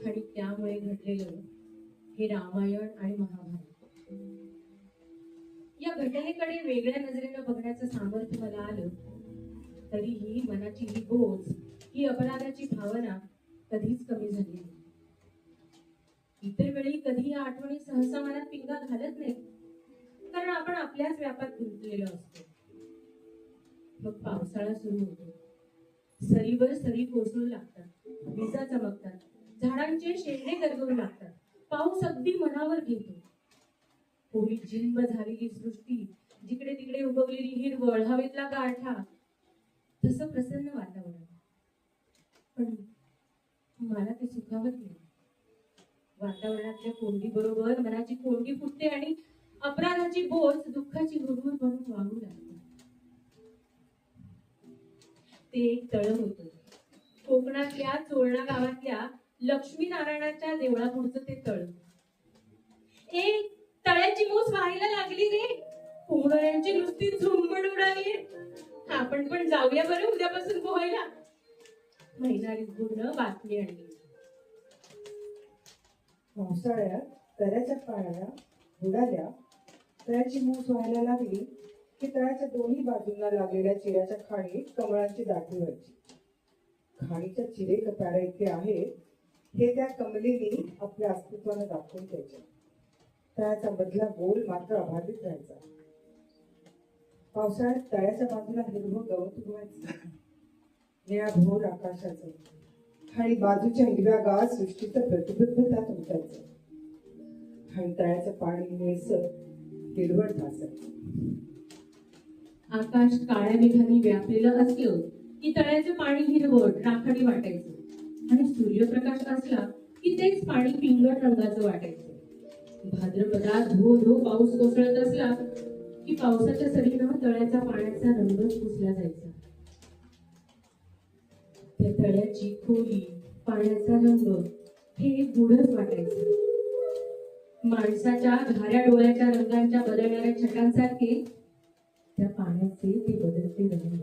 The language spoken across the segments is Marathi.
आणि त्यामुळे घडलेलं हे रामायण आणि महाभारत. या घटनेकडे वेगळ्या नजरेनं बघण्याचं सामर्थ्य मला आलं, तरीही मनाची ही बोच, ही अपराधाची भावना कधीच कमी झाली नाही. इतर वेळी कधी या आठवणी सहसा मनात पिंगा घालत नाही, कारण आपण आपल्याच व्यापात गुंतलेलो असतो. मग पावसाळा सुरू होतो, सरीवर सरी कोसळू लागतात, विजा चमकतात, झाडांचे शेंडे गरगरू लागतात, पाऊस अगदी मनावर घेतो. होळी जिंब झालेली सृष्टी, जिकडे तिकडे उगवलेली हिरवळ, हवेतला गारठा, तसं प्रसन्न वातावरण. पण मला ते सुखावत नाही. वातावरणातल्या कोंडी बरोबर मनाची कोंडी फुटते आणि अपराधाची बोच दुःखाची हुरहुर बनून वाहू लागते. ते एक तळ होतं, कोकणातल्या चोरणा गावातल्या लक्ष्मीनारायणाच्या देवळापुढचं ते तळ. एक तळ्याची मूस व्हायला लागली रे, पोहणाऱ्यांची नुसती झुंबड उडाली. आपण पण जाऊया बरं उद्यापासून पोहायला. महिनारीच गुण बातमी आणली. पावसाळ्यात तळ्याच्या पाण्याला बुडाल्या, तळ्याची मूस व्हायला लागली की तळ्याच्या दोन्ही बाजूंना लागलेल्या चिऱ्याच्या खाणीत कमळांची दाटी व्हायची. खाणीच्या चिरे कपाडा इतके आहेत हे त्या कमलेनी आपल्या अस्तित्वानं दाखवून द्यायचे. तळ्याचा मधला गोल मात्र अबाधित राहायचा. पावसाळ्यात तळ्याच्या बाजूला हिरवं गवत उगवायचं, निळाभोर आकाशाचं आणि बाजूच्या हिरव्यागार सृष्टीचं प्रतिबिंब त्यात उमटायचं. आणि तळ्याचं पाणी निळसर हिरवट भासायचं. आकाश काळ्या मेघांनी व्यापलेलं असलं की तळ्याचं पाणी हिरवट राखाडी वाटायचं आणि सूर्यप्रकाश असला की तेच पाणी पिंगट रंगाचं वाटायचं. भाद्रपदात धो धो पाऊस कोसळत असला की पावसाच्या सरीनं तळ्याच्या पाण्याचा रंगच पुसला जायचा. त्या तळ्याची खोली, पाण्याचा रंग हे गुढच वाटायचं. माणसाच्या घाऱ्या डोळ्याच्या रंगांच्या बदलणाऱ्या छटांसारखे त्या पाण्याचे ते बदलते रंग.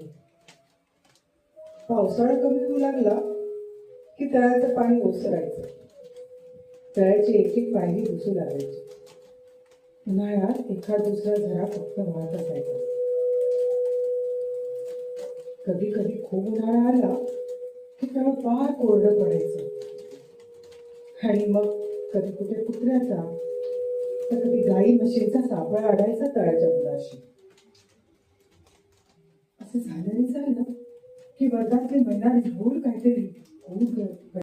पावसाळा कमी होऊ लागला की तळ्याचं पाणी ओसरायचं. तळ्याची एक एक पायरी घुसू लागायची. उन्हाळ्यात एखाद दुसरा झरा फक्त वाहत असायचा. कधी कधी खूप उन्हाळा आला की तळ फार कोरडं पडायचं. आणि मग कधी कुठे कुत्र्याचा तर कधी गाई म्हशीचा सापळा अडायचा तळ्याच्या मुलाशी. असं झालं की वर्गातले महिला झोल काहीतरी खूप